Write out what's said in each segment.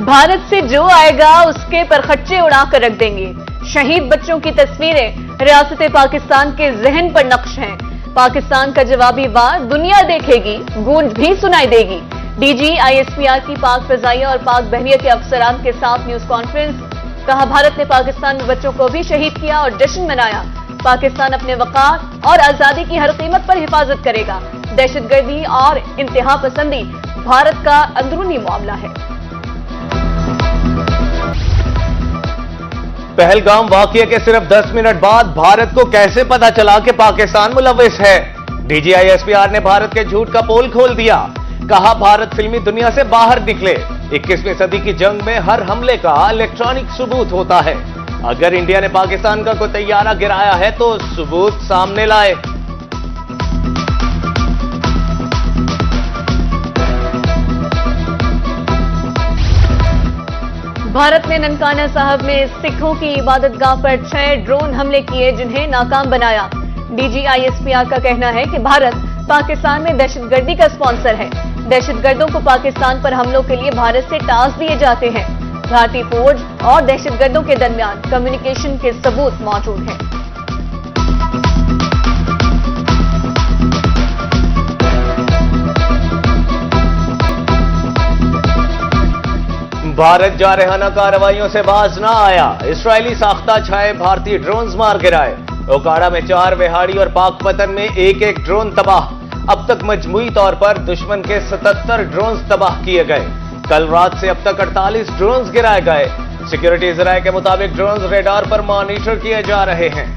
भारत से जो आएगा उसके परखच्चे उड़ाकर रख देंगे। शहीद बच्चों की तस्वीरें रियासत पाकिस्तान के जहन पर नक्श हैं। पाकिस्तान का जवाबी वार दुनिया देखेगी, गूंज भी सुनाई देगी। डीजी आईएसपीआर की पाक फजाइया और पाक बहरिया के अफसरान के साथ न्यूज कॉन्फ्रेंस। कहा, भारत ने पाकिस्तान में बच्चों को भी शहीद किया और जश्न मनाया। पाकिस्तान अपने वकार और आजादी की हर कीमत पर हिफाजत करेगा। दहशतगर्दी और इंतहा पसंदी भारत का अंदरूनी मामला है। पहलगाम वाकये के सिर्फ 10 मिनट बाद भारत को कैसे पता चला कि पाकिस्तान मुलव्विस है? डीजी आईएसपीआर ने भारत के झूठ का पोल खोल दिया। कहा, भारत फिल्मी दुनिया से बाहर निकले। 21वीं सदी की जंग में हर हमले का इलेक्ट्रॉनिक सबूत होता है। अगर इंडिया ने पाकिस्तान का कोई तैयारा गिराया है तो सबूत सामने लाए। भारत ने ननकाना साहब में सिखों की इबादतगाह पर 6 ड्रोन हमले किए, जिन्हें नाकाम बनाया। डीजी आईएसपीआर का कहना है कि भारत पाकिस्तान में दहशतगर्दी का स्पॉन्सर है। दहशतगर्दों को पाकिस्तान पर हमलों के लिए भारत से टास्क दिए जाते हैं। भारतीय फौज और दहशतगर्दों के दरमियान कम्युनिकेशन के सबूत मौजूद हैं। भारत जारहाना कार्रवाइयों से बाज ना आया। इस्राएली साख्ता छाए भारतीय ड्रोन्स मार गिराए। ओकाड़ा में 4 विहाड़ी और पाकपतन में एक ड्रोन तबाह। अब तक मजमूई तौर पर दुश्मन के 77 ड्रोन्स तबाह किए गए। कल रात से अब तक 48 ड्रोन्स गिराए गए। सिक्योरिटी जराये के मुताबिक ड्रोन्स रेडार पर मॉनिटर किए जा रहे हैं।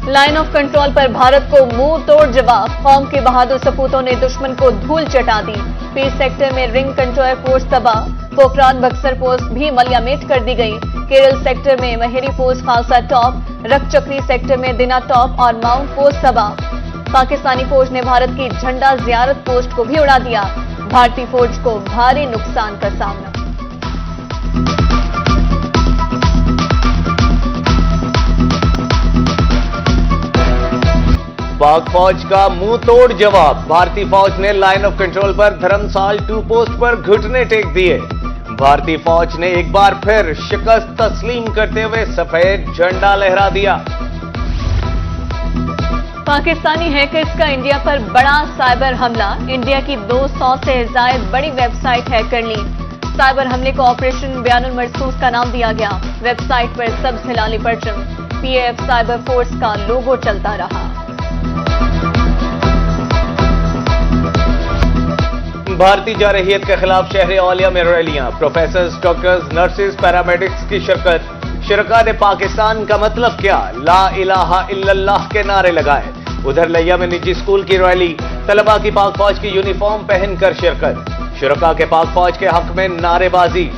लाइन ऑफ कंट्रोल पर भारत को मुंह तोड़ जवाब। कौम के बहादुर सपूतों ने दुश्मन को धूल चटा दी। पीस सेक्टर में रिंग कंट्रोल पोस्ट तबाह। पोखरान बक्सर पोस्ट भी मलियामेट कर दी गई। केरल सेक्टर में महेरी पोस्ट खालसा टॉप, रकचक्री सेक्टर में दिना टॉप और माउंट पोस्ट तबाह। पाकिस्तानी फौज ने भारत की झंडा जियारत पोस्ट को भी उड़ा दिया। भारतीय फौज को भारी नुकसान का सामना। पाक फौज का मुंह तोड़ जवाब। भारतीय फौज ने लाइन ऑफ कंट्रोल पर धर्मसाल 2 पोस्ट पर घुटने टेक दिए। भारतीय फौज ने एक बार फिर शिकस्त तस्लीम करते हुए सफेद झंडा लहरा दिया। पाकिस्तानी हैकर्स का इंडिया पर बड़ा साइबर हमला। इंडिया की 200 से जायद बड़ी वेबसाइट हैक कर ली। साइबर हमले को ऑपरेशन बयानुल मरसूस का नाम दिया गया। वेबसाइट पर सब्ज हिलाली परचम पीएफ साइबर फोर्स का लोगो चलता रहा। भारतीय जारहियत के खिलाफ शहर औलिया में रैलियां। प्रोफेसर्स, डॉक्टर्स, नर्सेज, पैरामेडिक्स की शिरकत। शुरका ने पाकिस्तान का मतलब क्या, ला इलाहा इल्लल्लाह के नारे लगाए। उधर लिया में निजी स्कूल की रैली। तलबा की पाक फौज की यूनिफॉर्म पहनकर शिरकत। शुरका के पाक फौज के हक में नारेबाजी।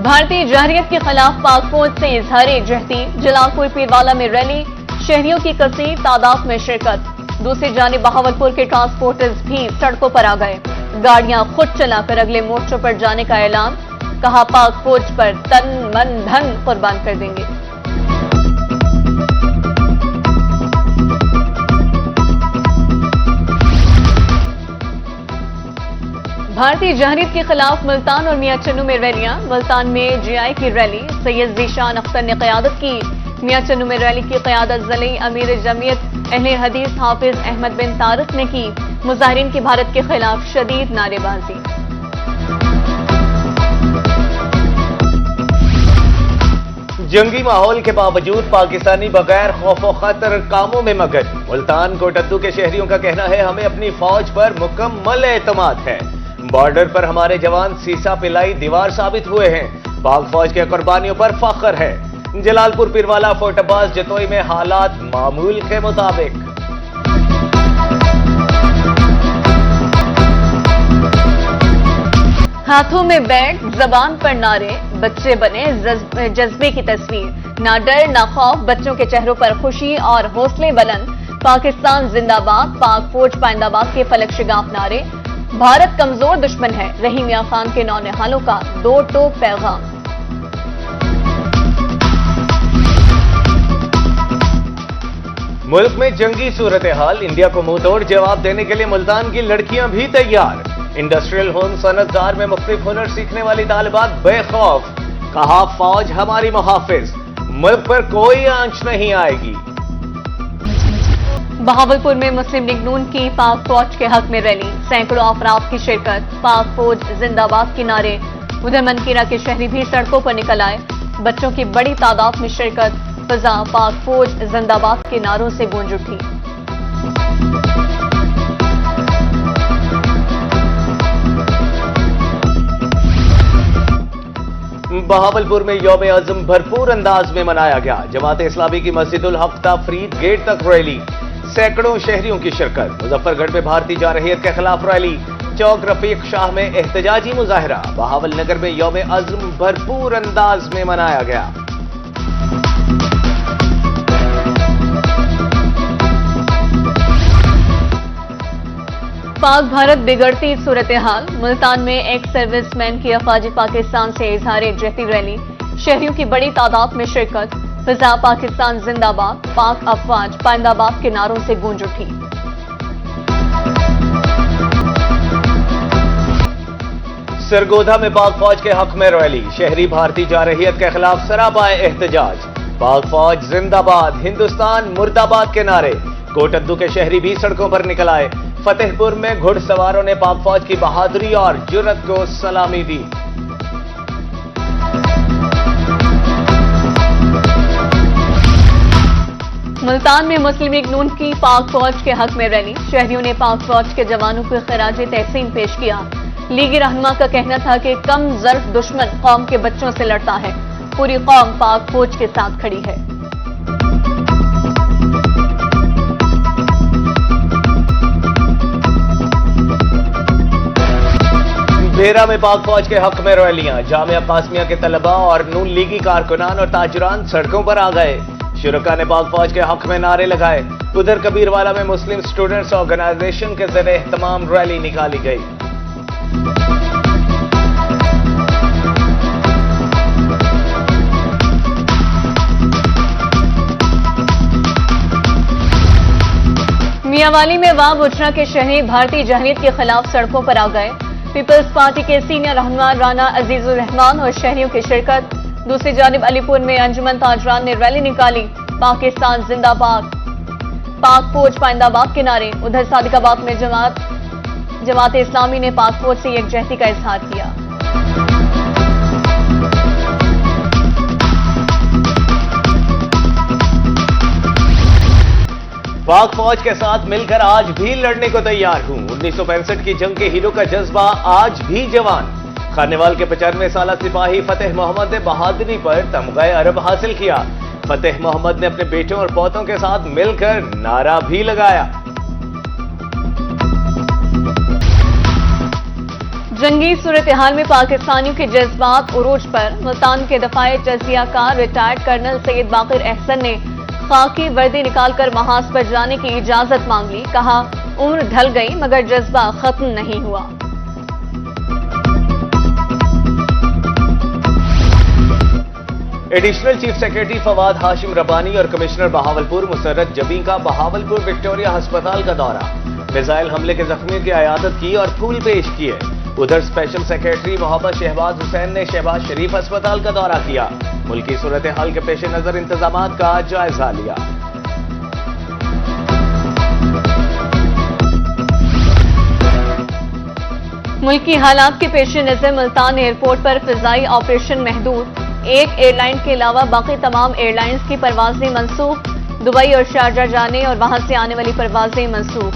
भारतीय जारहियत के खिलाफ पाक फौज से इजहार जहदी। जलालपुर पीरवाला में रैली। शहरियों की कसीर तादाद में शिरकत। दूसरी जानिब बहावलपुर के ट्रांसपोर्टर्स भी सड़कों पर आ गए। गाड़ियां खुद चलाकर अगले मोर्चों पर जाने का ऐलान। कहा, पाक फौज पर तन मन धन कुर्बान कर देंगे। भारतीय जारहियत के खिलाफ मुल्तान और मियां चन्नू में रैलियां। मुल्तान में जीआई की रैली। सैयद ज़ीशान अख्तर ने क़यादत की। मियां चन्नू में रैली की क़यादत ज़ली अमीर जमीयत अहले हदीस हाफिज अहमद बिन तारिक ने की। मुजाहिरीन की भारत के खिलाफ शदीद नारेबाजी। जंगी माहौल के बावजूद पाकिस्तानी बगैर खौफ व खतर कामों में मगन। मुल्तान कोटद्दू के शहरियों का कहना है, हमें अपनी फौज पर मुकम्मल एतमाद है। बॉर्डर पर हमारे जवान सीसा पिलाई दीवार साबित हुए हैं। पाक फौज के कुर्बानियों पर फख्र है। जलालपुर पीरवाला फोर्ट अब्बास जतोई में हालात मामूल के मुताबिक। हाथों में बैग, जबान पर नारे, बच्चे बने जज्बे की तस्वीर। ना डर ना खौफ, बच्चों के चेहरों पर खुशी और हौसले बुलंद। पाकिस्तान जिंदाबाद, पाक फौज पाइंदाबाद के फलक शिगाफ नारे। भारत कमजोर दुश्मन है, रहीम मियां खान के नौनिहालों का 2 टोक पैगाम। मुल्क में जंगी सूरत हाल, इंडिया को मुंहतोड़ जवाब देने के लिए मुल्तान की लड़कियां भी तैयार। इंडस्ट्रियल होम सनतकार में मुख्तलिफ हुनर सीखने वाली तालिबात बेखौफ, कहा फौज हमारी मुहाफिज, मुल्क पर कोई आंच नहीं आएगी। बहावलपुर में मुस्लिम लीग नून की पाक फौज के हक में रैली, सैकड़ों अफराद की शिरकत, पाक फौज जिंदाबाद के नारे। उधर मनकीरा के शहरी भी सड़कों पर निकल आए, बच्चों की बड़ी तादाद में शिरकत, फिजा पाक फौज जिंदाबाद के नारों से गूंज उठी। बहावलपुर में यौम आज़म भरपूर अंदाज में मनाया गया। जमात इस्लामी की मस्जिदुल हक तफरीद गेट तक रैली, सैकड़ों शहरियों की शिरकत। मुजफ्फरगढ़ में भारतीय जारहियत के खिलाफ रैली, चौक रफीक शाह में एहतजाजी मुजाहरा। बहावल नगर में यौम आज़म भरपूर अंदाज में मनाया गया। पाक भारत बिगड़ती सूरत हाल, मुल्तान में एक्स सर्विसमैन की अफवाज पाकिस्तान से इजहार यकजहती रैली, शहरियों की बड़ी तादाद में शिरकत, फिजा पाकिस्तान जिंदाबाद, पाक अफवाज पाइंदाबाद के नारों से गूंज उठी। सरगोधा में पाक फौज के हक में रैली, शहरी भारतीय जारहियत के खिलाफ सराबाए एहतजाज, पाक फौज जिंदाबाद, हिंदुस्तान मुर्दाबाद के नारे। कोटद्दू के शहरी भी सड़कों पर निकल आए। फतेहपुर में घुड़सवारों ने पाक फौज की बहादुरी और जुर्रत को सलामी दी। मुल्तान में मुस्लिम लीग नून की पाक फौज के हक में रैली, शहरियों ने पाक फौज के जवानों को खराज तहसीन पेश किया। लीगी रहनुमा का कहना था कि कम ज़र्फ दुश्मन कौम के बच्चों से लड़ता है, पूरी कौम पाक फौज के साथ खड़ी है। भेरा में पाक फौज के हक में रैलियां, जामिया कासमिया के तलबा और नून लीगी कारकुनान और ताजरान सड़कों पर आ गए। शुरका ने पाक फौज के हक में नारे लगाए। उधर कबीरवाला में मुस्लिम स्टूडेंट्स ऑर्गेनाइजेशन के ज़रिए तमाम रैली निकाली गई। मियांवाली में वाम बुचरा के शहरी भारतीय जारहियत के खिलाफ सड़कों पर आ गए। पीपल्स पार्टी के सीनियर रहनुमा राना अजीजुर रहमान और शहरियों की शिरकत। दूसरी जानिब अलीपुर में अंजुमन ताजरान ने रैली निकाली, पाकिस्तान जिंदाबाद, पाक फौज पाइंदाबाद के नारे। उधर सादिकाबाद में जमात इस्लामी ने पाक फौज से यकजहती का इजहार किया। पाक फौज के साथ मिलकर आज भी लड़ने को तैयार हूं। 1965 की जंग के हीरो का जज्बा आज भी जवान। खानेवाल के 95 साल सिपाही फतेह मोहम्मद ने बहादुरी पर तमगा अरब हासिल किया। फतेह मोहम्मद ने अपने बेटों और पोतों के साथ मिलकर नारा भी लगाया। जंगी सूरत हाल में पाकिस्तानियों के जज्बात उरूज पर। मुल्तान के दफाए जजिया कार रिटायर्ड कर्नल सैयद बाकिर अहसन ने खाकी वर्दी निकालकर महाज पर जाने की इजाजत मांग ली। कहा उम्र ढल गई मगर जज्बा खत्म नहीं हुआ। Additional chief secretary Fawad Hashim Rabbani और कमिश्नर बहावलपुर मुसर्रत जबी का बहावलपुर विक्टोरिया अस्पताल का दौरा। मिसाइल हमले के जख्मियों की अयादत की और फूल पेश किए। उधर स्पेशल सेक्रेटरी मोहम्मद शहबाज हुसैन ने शहबाज शरीफ अस्पताल का दौरा किया। मुल्की सूरत हाल के पेश नजर इंतजामात का जायजा लिया। मुल्की हालात के पेश नजर मुल्तान एयरपोर्ट पर फिजाई ऑपरेशन महदूद। एक एयरलाइन के अलावा बाकी तमाम एयरलाइंस की परवाजें मनसूख। दुबई और शारजा जाने और वहां से आने वाली परवाजें मनसूख।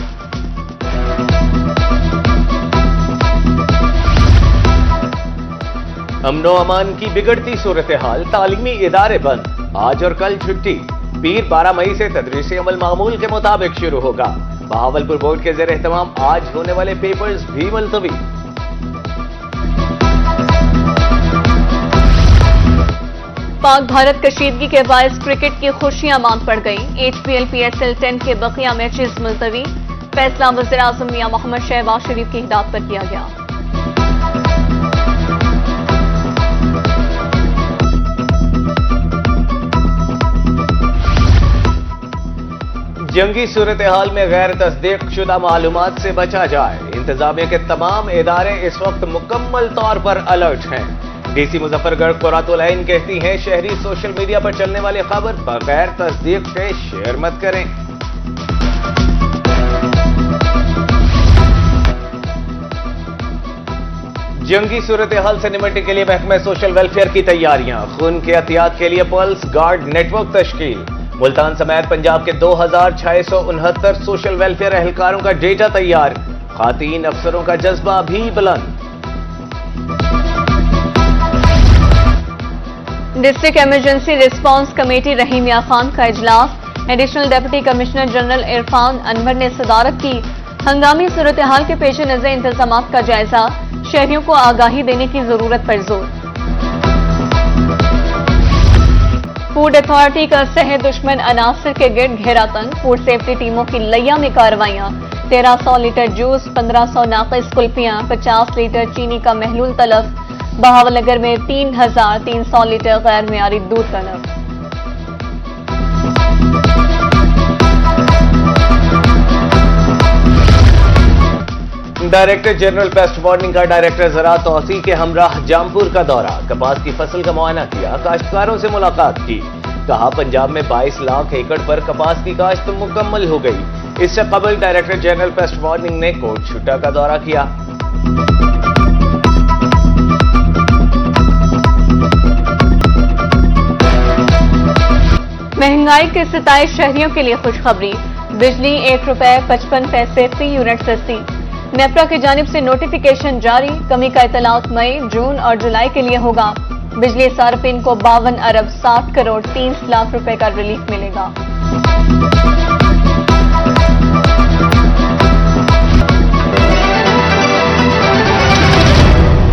अमनो अमान की बिगड़ती सूरत हाल, तालीमी इदारे बंद। आज और कल छुट्टी। पीर 12 मई से तदरीसी अमल मामूल के मुताबिक शुरू होगा। बहावलपुर बोर्ड के ज़ेर एहतमाम आज होने वाले पेपर्स भी मुलतवी। पाक भारत कशीदगी के बायस क्रिकेट की खुशियां मांद पड़ गई। HPL PSL 10 के बकिया मैचेस मुलतवी। फैसला वज़ीर आज़म मियां मोहम्मद शहबाज शरीफ की हिदायत पर किया गया। जंगी सूरत हाल में गैर तस्दीक शुदा मालूमात से बचा जाए। इंतजामिया के तमाम इदारे इस वक्त मुकम्मल तौर पर अलर्ट हैं। डीसी मुजफ्फरगढ़ कुरातुल ऐन कहती हैं, शहरी सोशल मीडिया पर चलने वाली खबर बगैर तस्दीक के शेयर मत करें। जंगी सूरत हाल से निपटने के लिए महकमे सोशल वेलफेयर की तैयारियां। खून के एहतियात के लिए पल्स गार्ड नेटवर्क तश्कील। मुल्तान समेत पंजाब के 2669 सोशल वेलफेयर एहलकारों का डेटा तैयार। खातीन अफसरों का जज्बा भी बुलंद। डिस्ट्रिक्ट इमरजेंसी रिस्पांस कमेटी रहीम मियां खान का इजलास। Additional deputy commissioner general Irfan Anwar ने सदारत की। हंगामी सूरत हाल के पेश नजर इंतजामात का जायजा। शहरियों को आगाही देने की जरूरत पर जोर। फूड अथॉरिटी का सेहत दुश्मन अनासर के गिर्द घेरा तंग। फूड सेफ्टी टीमों की लैया में कार्रवाइयां। 1300 लीटर जूस, 1500 नाकिस कुल्फियां, 50 लीटर चीनी का महलूल तलफ। बहावलनगर में 3300 लीटर गैर मियारी दूध तलफ। डायरेक्टर जनरल पेस्ट वार्निंग का डायरेक्टर ज़राअत तौसीफ के हमराह जामपुर का दौरा। कपास की फसल का मुआयना किया। काश्तकारों से मुलाकात की। कहा, पंजाब में 22 लाख एकड़ पर कपास की काश्त मुकम्मल हो गई। इससे कबल डायरेक्टर जनरल पेस्ट वार्निंग ने कोट छुट्टा का दौरा किया। महंगाई के सताए शहरियों के लिए खुशखबरी। बिजली ₹1.55 फी यूनिट सस्ती। नेपरा की जानिब से नोटिफिकेशन जारी। कमी का इतलात मई, जून और जुलाई के लिए होगा। बिजली सार्फिन को 52 अरब 60 करोड़ 30 लाख रुपए का रिलीफ मिलेगा।